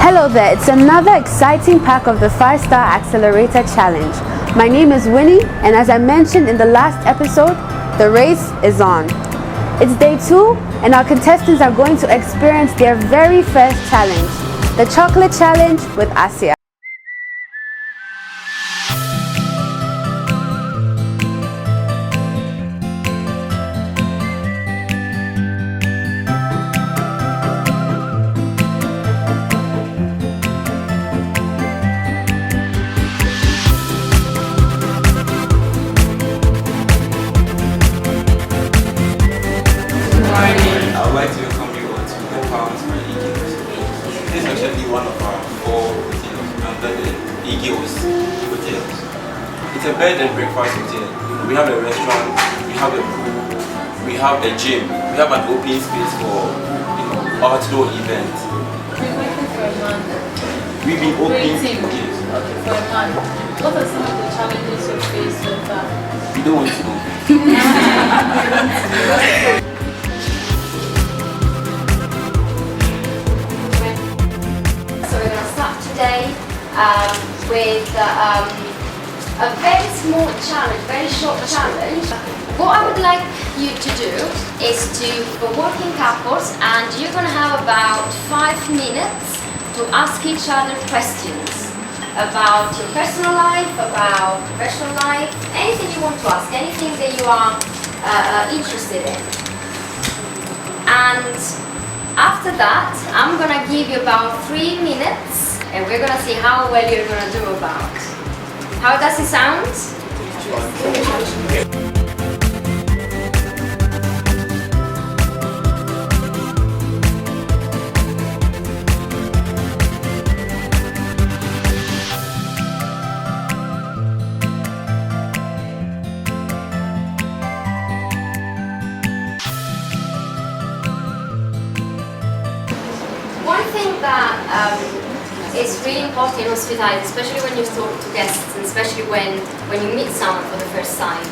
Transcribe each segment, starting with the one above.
Hello there, it's another exciting pack of the 5-Star Accelerator Challenge. My name is Winnie, and as I mentioned in the last episode, the race is on. It's day 2, and our contestants are going to experience their very first challenge, the Chocolate Challenge with Asia. I would like to welcome you to the Palms for Eagles. This is actually one of our 4 hotels under the Eagles hotels. It's a bed and breakfast hotel. We have a restaurant, we have a pool, we have a gym, we have an open space for outdoor events. We've been open for a month. We've been open Okay, for a month. What are some of the challenges you face so far? We don't want to know. So we're going to start today with a very small challenge, very short challenge. What I would like you to do is for working couples, and you're going to have about 5 minutes to ask each other questions about your personal life, about professional life, anything you want to ask, anything that you are interested in. And after that, I'm going to give you about 3 minutes, and we're going to see how well you're going to do about. How does it sound? One thing that is really important in hospitality, especially when you talk to guests, and especially when you meet someone for the first time,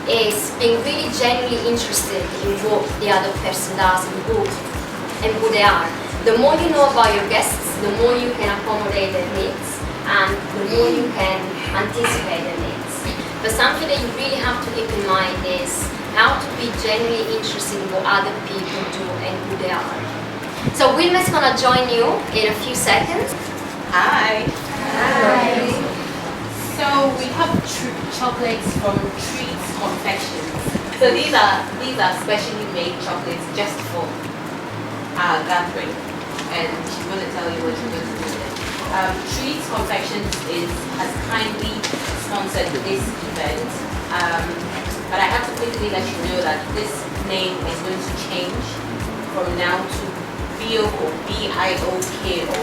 is being really genuinely interested in what the other person does and who they are. The more you know about your guests, the more you can accommodate their needs, and the more you can anticipate their needs. But something that you really have to keep in mind is how to be genuinely interested in what other people do and who they are. So Wilma's gonna join you in a few seconds. Hi. Hi. So we have chocolates from Treats Confections. So these are specially made chocolates just for our gathering, and she's going to tell you what you're going to do with it. Treats Confections has kindly sponsored this event, but I have to quickly let you know that this name is going to change from now to Bioko, B-I-O-K-O,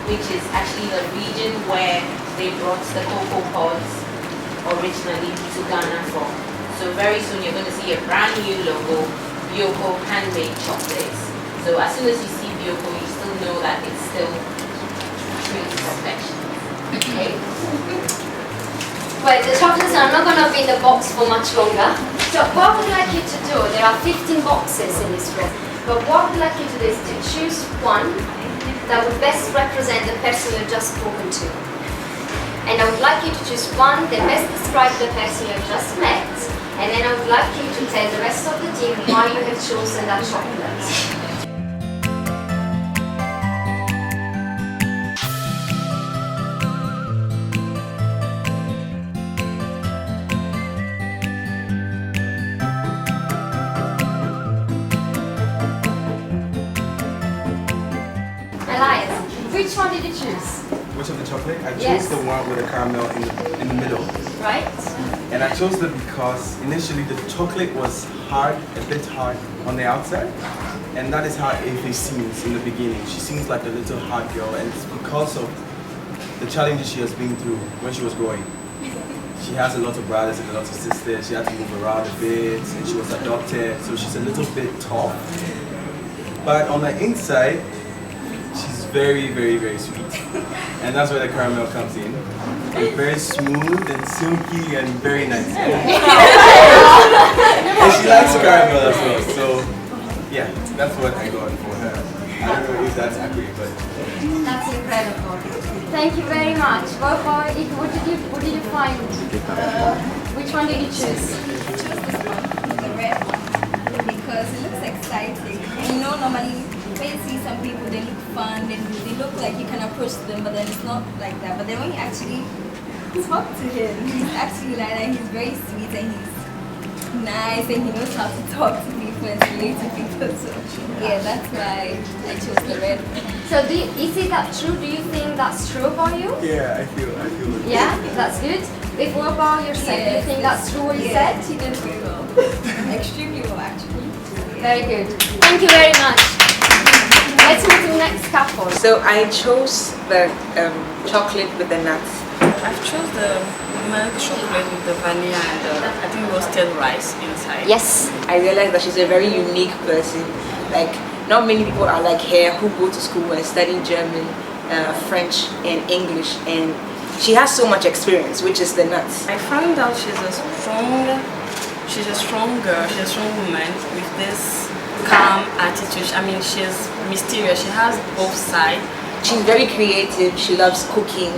which is actually the region where they brought the cocoa pods originally to Ghana from. So very soon you're going to see a brand new logo, Bioko Handmade Chocolates. So as soon as you see Bioko, you still know that it's still Treats Confections. Okay. Well, the chocolates are not going to be in the box for much longer. So what I would like you to do, there are 15 boxes in this room, but what I would like you to do is to choose one that would best represent the person you've just spoken to. And I would like you to choose one that best describes the person you've just met, and then I would like you to tell the rest of the team why you have chosen that chocolate. Elias, which one did you choose? Which of the chocolate? I chose Yes. the one with the caramel in the middle. Right? And I chose it because initially the chocolate was hard, a bit hard on the outside. And that is how Efe seems in the beginning. She seems like a little hard girl, and it's because of the challenges she has been through when she was growing. She has a lot of brothers and a lot of sisters. She had to move around a bit, and she was adopted, so she's a little bit tough. But on the inside, she's very, very, very sweet. And that's where the caramel comes in. It's very smooth and silky and very nice. And she likes caramel as well, so yeah, that's what I got for her. I don't know if that's accurate, but That's incredible. Thank you very much. What did you find? Which one did you choose? I chose this one, the red one, because it looks exciting. And you know, normally when you see some people, they look fun, they look like you can approach them, but then it's not like that. But then when you actually talk to him, he's actually like that. He's very sweet and he's nice and he knows how to talk to people and relate to people. So yeah, that's why I chose the red one. So is it that true? Do you think that's true about you? yeah, I feel it. Yeah, that's good. If what about yourself? Do you think that's true what you said? She did very well. Extremely well, actually. Very good. Thank you very much. Let's move to the next couple. So I chose the chocolate with the nuts. I've chose the milk chocolate with the vanilla and I think roasted rice inside. Yes. I realized that she's a very unique person. Like, not many people are like her who go to school and study German, French and English, and she has so much experience, which is the nuts. I found out she's a strong girl, she's a strong woman with this calm attitude. I mean, she's mysterious, she has both sides. She's very creative, she loves cooking,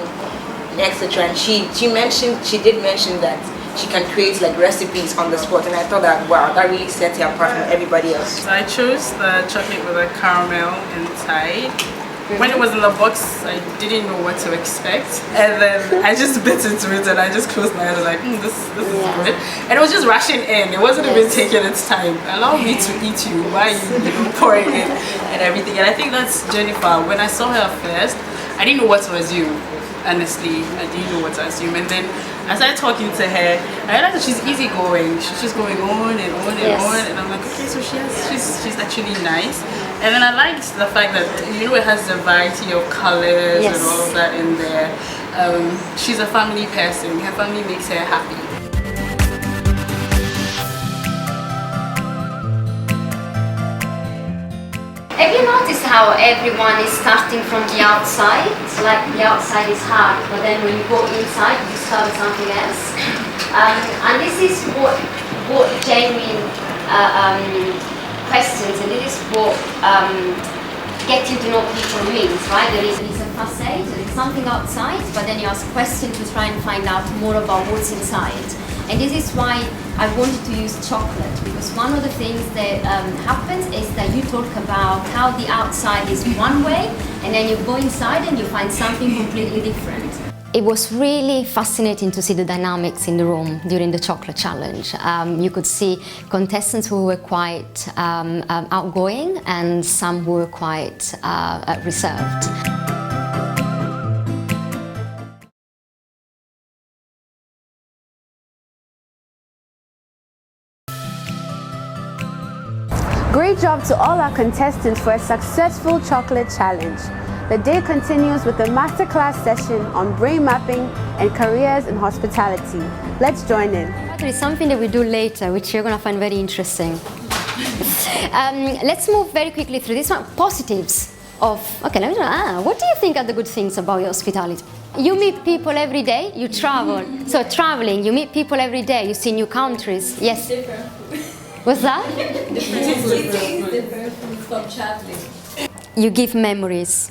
etc. And she did mention that she can create like recipes on the spot, and I thought that wow, that really sets her apart from everybody else. So I chose the chocolate with the caramel inside. When it was in the box, I didn't know what to expect, and then I just bit into it and I just closed my eyes and like, this is good. And it was just rushing in. It wasn't even taking its time. Allow me to eat you while you pouring it and everything. And I think that's Jennifer. When I saw her first, I didn't know what to assume. Honestly, I didn't know what to assume. And then I started talking to her. I realized that she's easygoing. She's just going on and on and on. And I'm like, okay, so she's actually nice. And then I liked the fact that, you know, it has a variety of colors and all of that in there. She's a family person. Her family makes her happy. Have you noticed how everyone is starting from the outside? It's like the outside is hard, but then when you go inside, you discover something else. And this is what genuine questions, and this is what getting to know people means, right? There is a facade, there is something outside, but then you ask questions to try and find out more about what's inside. And this is why I wanted to use chocolate, because one of the things that happens is that you talk about how the outside is one way, and then you go inside and you find something completely different. It was really fascinating to see the dynamics in the room during the chocolate challenge. You could see contestants who were quite outgoing and some who were quite reserved. Great job to all our contestants for a successful chocolate challenge. The day continues with a masterclass session on brain mapping and careers in hospitality. Let's join in. There is something that we do later, which you're going to find very interesting. Let's move very quickly through this one. Positives of, okay, what do you think are the good things about your hospitality? You meet people every day, you travel. So traveling, you meet people every day, you see new countries. Yes? Different. What's that? Different from traveling. You give memories,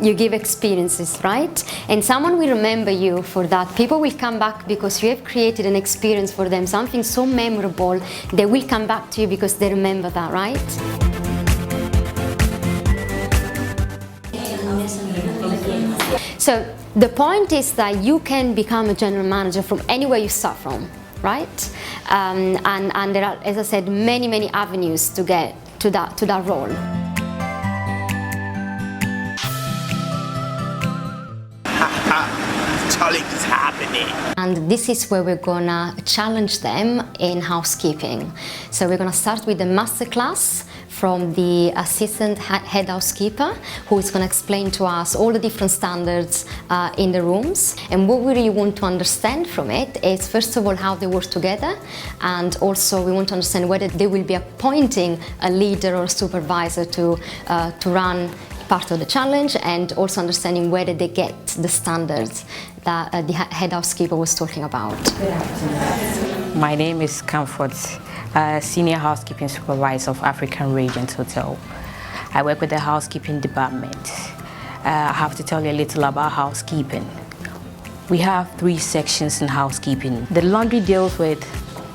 you give experiences, right? And someone will remember you for that. People will come back because you have created an experience for them, something so memorable, they will come back to you because they remember that, right? So the point is that you can become a general manager from anywhere you start from, right? And there are, as I said, many avenues to get to that role. Is happening. And this is where we're gonna challenge them in housekeeping. So we're gonna start with the masterclass from the assistant head housekeeper, who is gonna explain to us all the different standards in the rooms. And what we really want to understand from it is, first of all, how they work together, and also we want to understand whether they will be appointing a leader or a supervisor to run part of the challenge, and also understanding whether they get the standards that the head housekeeper was talking about. My name is Comfort, Senior Housekeeping Supervisor of African Regent Hotel. I work with the housekeeping department. I have to tell you a little about housekeeping. We have 3 sections in housekeeping. The laundry deals with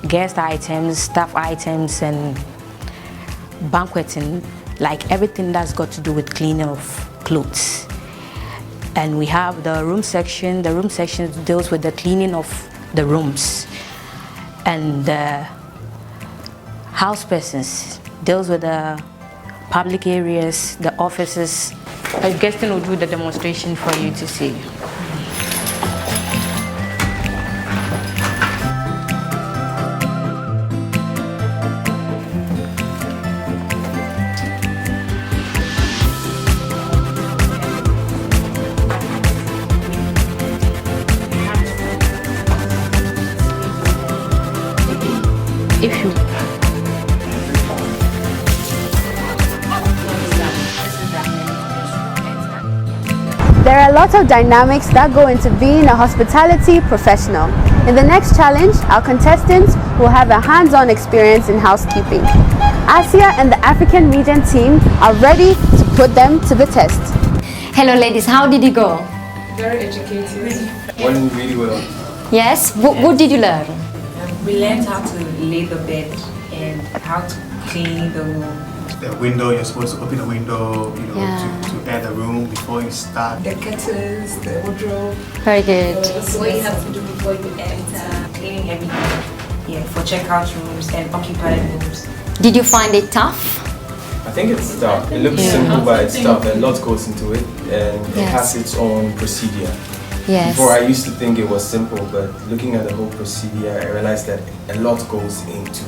guest items, staff items, and banqueting, like everything that's got to do with cleaning of clothes. And we have the room section. The room section deals with the cleaning of the rooms. And the house persons deals with the public areas, the offices. Guestin will do the demonstration for you to see. There are a lot of dynamics that go into being a hospitality professional. In the next challenge, our contestants will have a hands-on experience in housekeeping. Asia and the African region team are ready to put them to the test. Hello ladies, how did it go? Very educated. Went really well. Yes? What did you learn? We learned how to lay the bed and how to clean the room. The window, you're supposed to open the window, you know, Yeah. to air the room before you start. The curtains, the wardrobe. Very good. What you have to do before you enter. Cleaning everything. Yeah, for checkout rooms and occupied rooms. Did you find it tough? I think it's tough. It looks simple, but it's tough. A lot goes into it, and it has its own procedure. Yes. Before, I used to think it was simple, but looking at the whole procedure, I realized that a lot goes into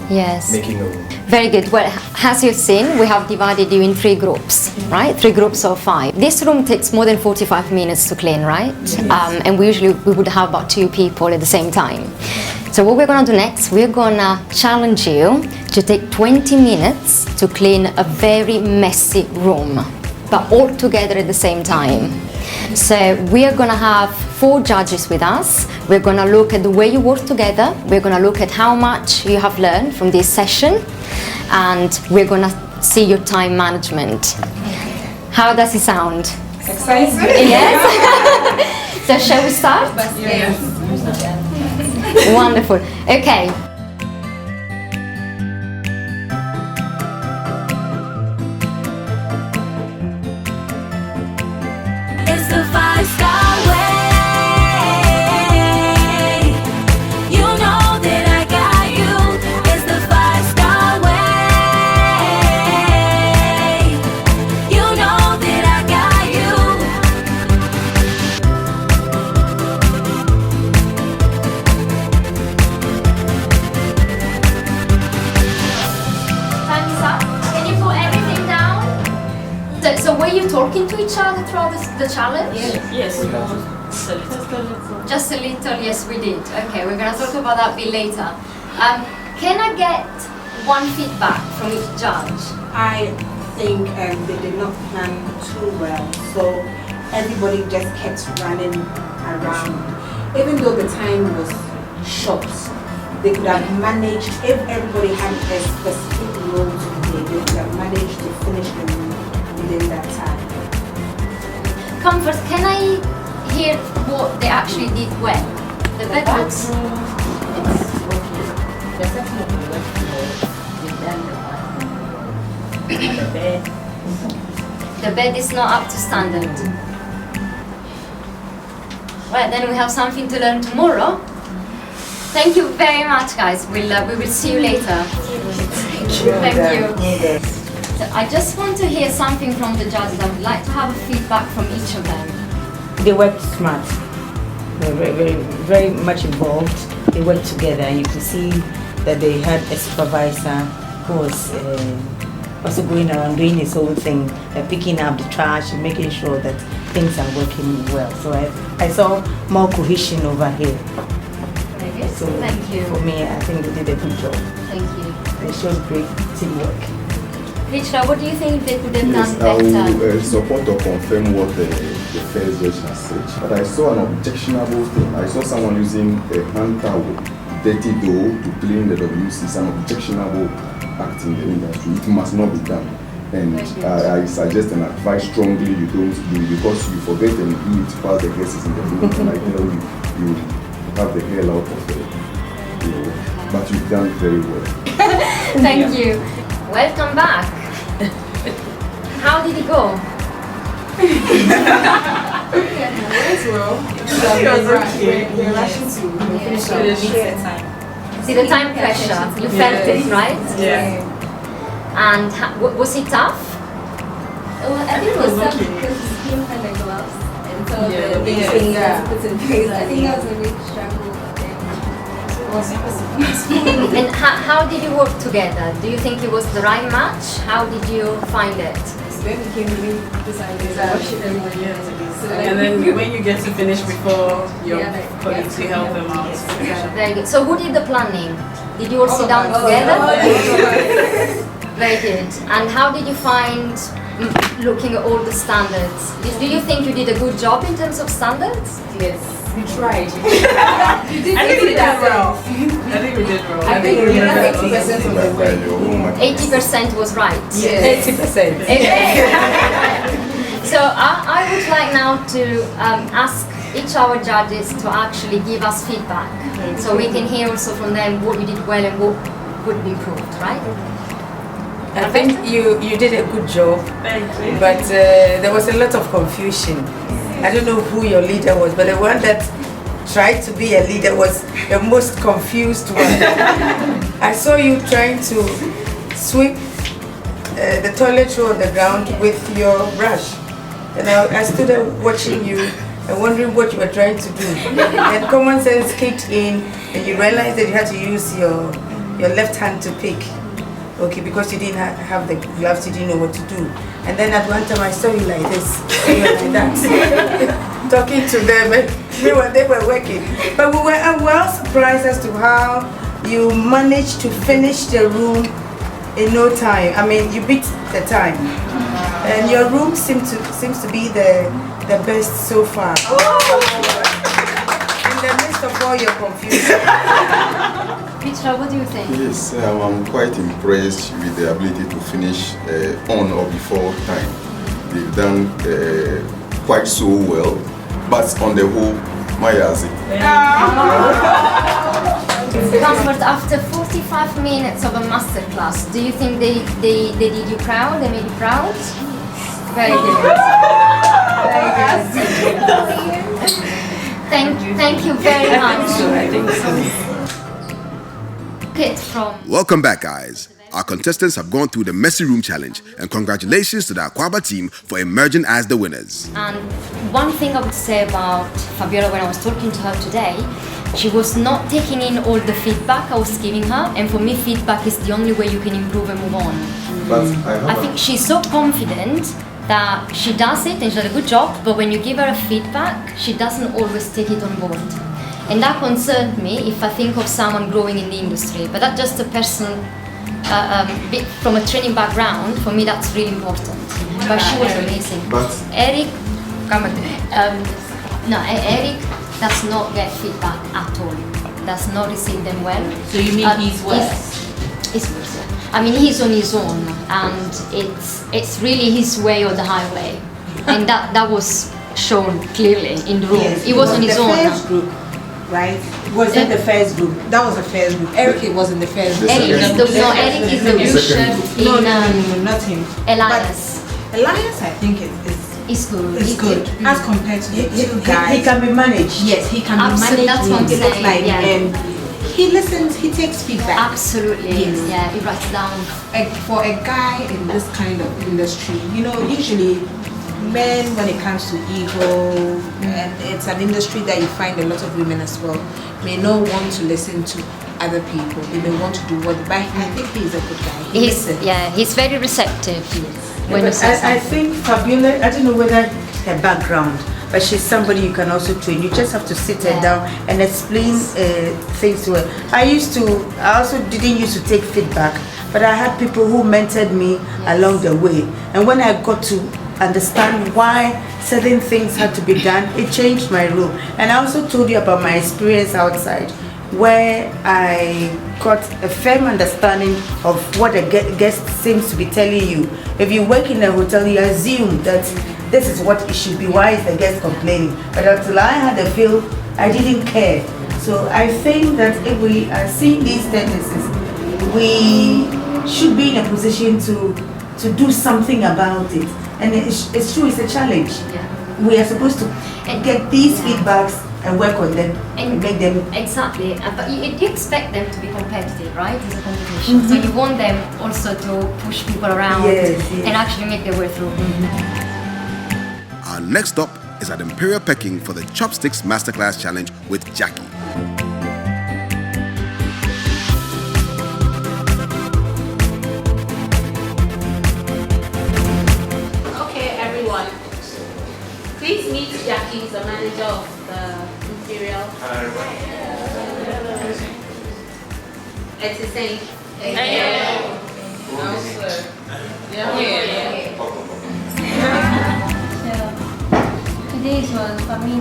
making a room. Very good. Well, as you've seen, we have divided you in 3 groups, right? 3 groups of 5. This room takes more than 45 minutes to clean, right? Yes. And we would have about 2 people at the same time. So what we're gonna do next, we're gonna challenge you to take 20 minutes to clean a very messy room, but all together at the same time. So we are going to have 4 judges with us. We're going to look at the way you work together. We're going to look at how much you have learned from this session, and we're going to see your time management. How does it sound? Exciting. Yes? So shall we start? Yes. Wonderful. Okay. It's the 5-star way. You know that I got you. It's the 5-star way. You know that I got you. Time is up. Can you put everything down? So were you talking to each other throughout the challenge? Yes. Just a little, yes we did. Okay, we're gonna talk about that a bit later. Can I get one feedback from each judge? I think they did not plan too well, so everybody just kept running around. Even though the time was short, they could have managed, if everybody had a specific role to play, they could have managed to finish the room within that time. Come first, can I hear what they actually did well? The bed looks... The bed is not up to standard. Well, then we have something to learn tomorrow. Thank you very much, guys. We will see you later. Thank you. So I just want to hear something from the judges. I would like to have a feedback from each of them. They worked smart. They were very much involved. They worked together. You could see that they had a supervisor who was also going around doing his own thing, picking up the trash and making sure that things are working well. So I saw more cohesion over here. Very good. So Thank you. For me, I think they did a good job. Thank you. They showed great teamwork. Richard, what do you think they could have Yes, done I better? will support or confirm what the first judge has said. But I saw an objectionable thing. I saw someone using a hand towel, dirty dough, to clean the WC. It's an objectionable act in the industry. It must not be done. And I suggest and advise strongly you don't do it because you forget and do it while the guest is in the room. And I tell you, you have the hell out of it. You know, but you've done very well. Thank you. Welcome back. How did it go? We're rushing to finish our meeting time. See the time pressure, you felt it, right? Yeah. And was it tough? Well, I think it was tough because the skin had the gloves and some of the big fingers put in place. I think that was a big struggle. And how did you work together? Do you think it was the right match? How did you find it? Then we came to decided to watch it everybody else. And then when you get to finish before your colleagues, you help them out. Very good. So who did the planning? Did you all sit down together? Very good. And how did you find looking at all the standards? Do you think you did a good job in terms of standards? Yes, we tried. I think we did well. I think we did well. I think we did 80% of the way. 80% was right. Yes. 80%. So I would like now to ask each of our judges to actually give us feedback, so we can hear also from them what you did well and what could be improved, right? I think you did a good job, but there was a lot of confusion. I don't know who your leader was, but the one that tried to be a leader was the most confused one. I saw you trying to sweep the toilet roll on the ground with your brush, and I stood there watching you and wondering what you were trying to do. And common sense kicked in, and you realized that you had to use your left hand to pick. Okay, because you didn't have the gloves, you didn't know what to do. And then at one time I saw you like this, you were like that, talking to them, and they were working. But we were well surprised as to how you managed to finish the room in no time. I mean, you beat the time. And your room seems to be the best so far. In the midst of all your confusion. Petra, what do you think? Yes, I'm quite impressed with the ability to finish on or before time. They've done quite so well, but on the whole, Mayazi. Comfort, after 45 minutes of a masterclass, do you think they did you proud? They made you proud? Very good. Very good. Thank you very much. I think so. Welcome back, guys. Our contestants have gone through the messy room challenge, and congratulations to the Akwaba team for emerging as the winners. And one thing I would say about Fabiola when I was talking to her today, she was not taking in all the feedback I was giving her, and for me feedback is the only way you can improve and move on. But I think she's so confident that she does it and she does a good job, but when you give her a feedback, she doesn't always take it on board. And that concerned me if I think of someone growing in the industry. But that's just a personal, from a training background, for me that's really important. But she was amazing. But Eric, Eric does not get feedback at all. Does not receive them well. So you mean he's worse? He's worse, yeah. I mean, he's on his own, and it's really his way or the highway. And that was shown clearly in the room. Yes, he was on his own. First group, right? Was that the first group? That was the first group. Eric was in the first group. Eric is the bishop No, in not him. Elias. But Elias, I think It's good. It's good as compared to the two guys. He can be managed. Yes, he can Absolutely, be that's managed. what I'm It looks saying, like, yeah. and he listens. He takes feedback. Absolutely. Yes. Yeah, he writes down. For a guy in this kind of industry, usually men, when it comes to ego, and it's an industry that you find a lot of women as well, may not want to listen to other people. They may want to do what, but I think he's a good guy. He listens. He's very receptive. When you say I think Fabiola, I don't know whether her background, but she's somebody you can also train. You just have to sit her down and explain things well. I also didn't used to take feedback, but I had people who mentored me along the way. And when I got to understand why certain things had to be done, it changed my role. And I also told you about my experience outside. where I got a firm understanding of what a guest seems to be telling you. If you work in a hotel, you assume that this is what it should be. Why is the guest complaining? But until I had a feel, I didn't care. So I think that if we are seeing these tendencies, we should be in a position to do something about it. And it's true, it's a challenge. Yeah. We are supposed to get these feedbacks and work on them and make them. Exactly, but you expect them to be competitive, right? It's a competition. So you want them also to push people around and actually make their way through. Our next stop is at Imperial Peking for the Chopsticks Masterclass Challenge with Jackie. Okay, everyone. Please meet Jackie, the manager of the Imperial. It's the same. Today for me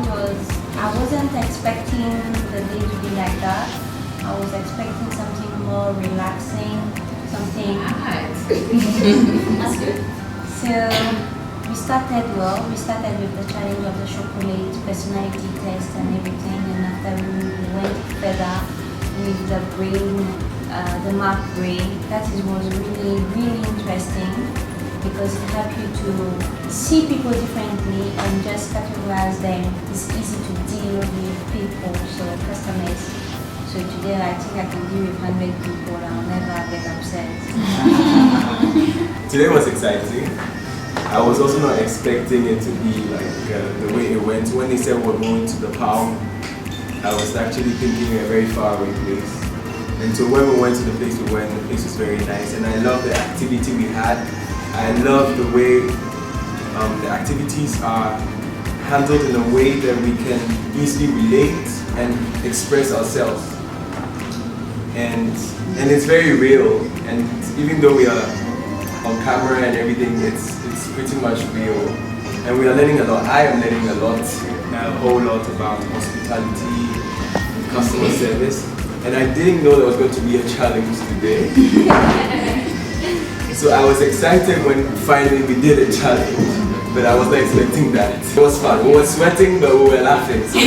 I wasn't expecting the day to be like that. I was expecting something more relaxing, something. That's good. So we started well. We started with the challenge of the chocolate personality test and everything, and after we went further with the brain, the map brain. That was really interesting, because it helps you to see people differently and just categorize them. It's easy to deal with people, so customers. So today I think I can deal with 100 people and I'll never get upset. Today was exciting. I was also not expecting it to be like the way it went. When they said we're going to the Palm, I was actually thinking a very far away place. And so when we went to the place we went, the place was very nice, and I love the activity we had. I love the way the activities are handled in a way that we can easily relate and express ourselves. And it's very real, and even though we are on camera and everything, it's pretty much real. And we are learning a lot. I am learning a whole lot about hospitality, customer service. And I didn't know there was going to be a challenge today. So I was excited when finally we did a challenge, but I wasn't expecting that. It was fun. We were sweating, but we were laughing. So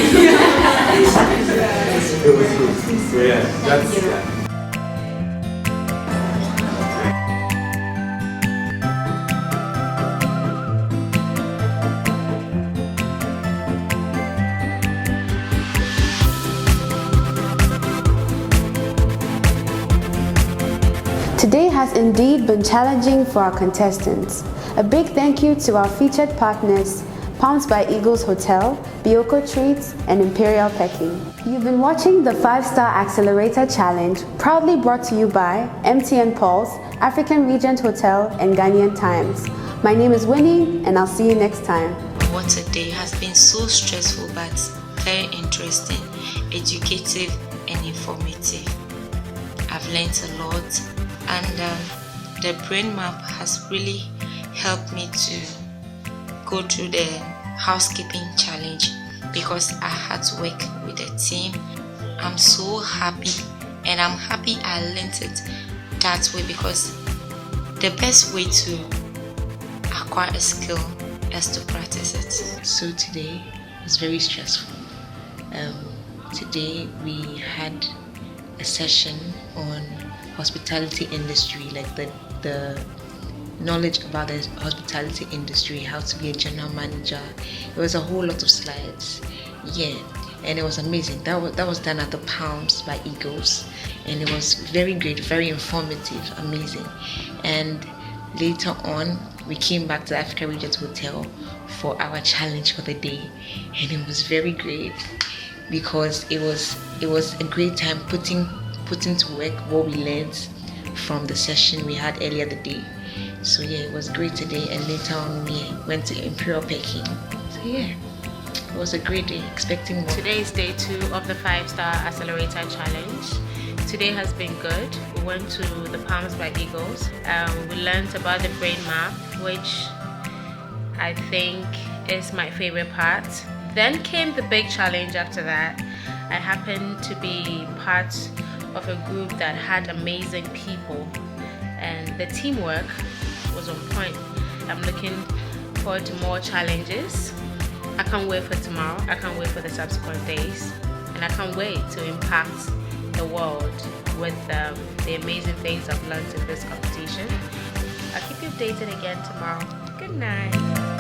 it was good. So yeah, that's. Today has indeed been challenging for our contestants. A big thank you to our featured partners, Palms by Eagles Hotel, Bioko Treats, and Imperial Peking. You've been watching the 5-Star Accelerator Challenge, proudly brought to you by MTN Pulse, African Regent Hotel, and Ghanaian Times. My name is Winnie, and I'll see you next time. What a day has been so stressful, but very interesting, educative, and informative. I've learned a lot. And the brain map has really helped me to go through the housekeeping challenge, because I had to work with a team. I'm so happy, and I'm happy I learned it that way, because the best way to acquire a skill is to practice it. So today was very stressful. Today we had a session on hospitality industry, like the knowledge about the hospitality industry, how to be a general manager. It was a whole lot of slides, and it was amazing. That was done at the Palms by Eagles, and it was very great, very informative, amazing. And later on, we came back to the African Regent Hotel for our challenge for the day, and it was very great, because it was a great time putting to work what we learned from the session we had earlier the day. So it was great today, and later on we went to Imperial Peking. So it was a great day, expecting more. Today is day 2 of the 5-Star Accelerator Challenge. Today has been good. We went to the Palms by Eagles. We learned about the brain map, which I think is my favorite part. Then came the big challenge after that. I happened to be part of a group that had amazing people, and the teamwork was on point. I'm looking forward to more challenges. I can't wait for tomorrow. I can't wait for the subsequent days, and I can't wait to impact the world with the amazing things I've learned in this competition. I'll keep you updated again tomorrow. Good night.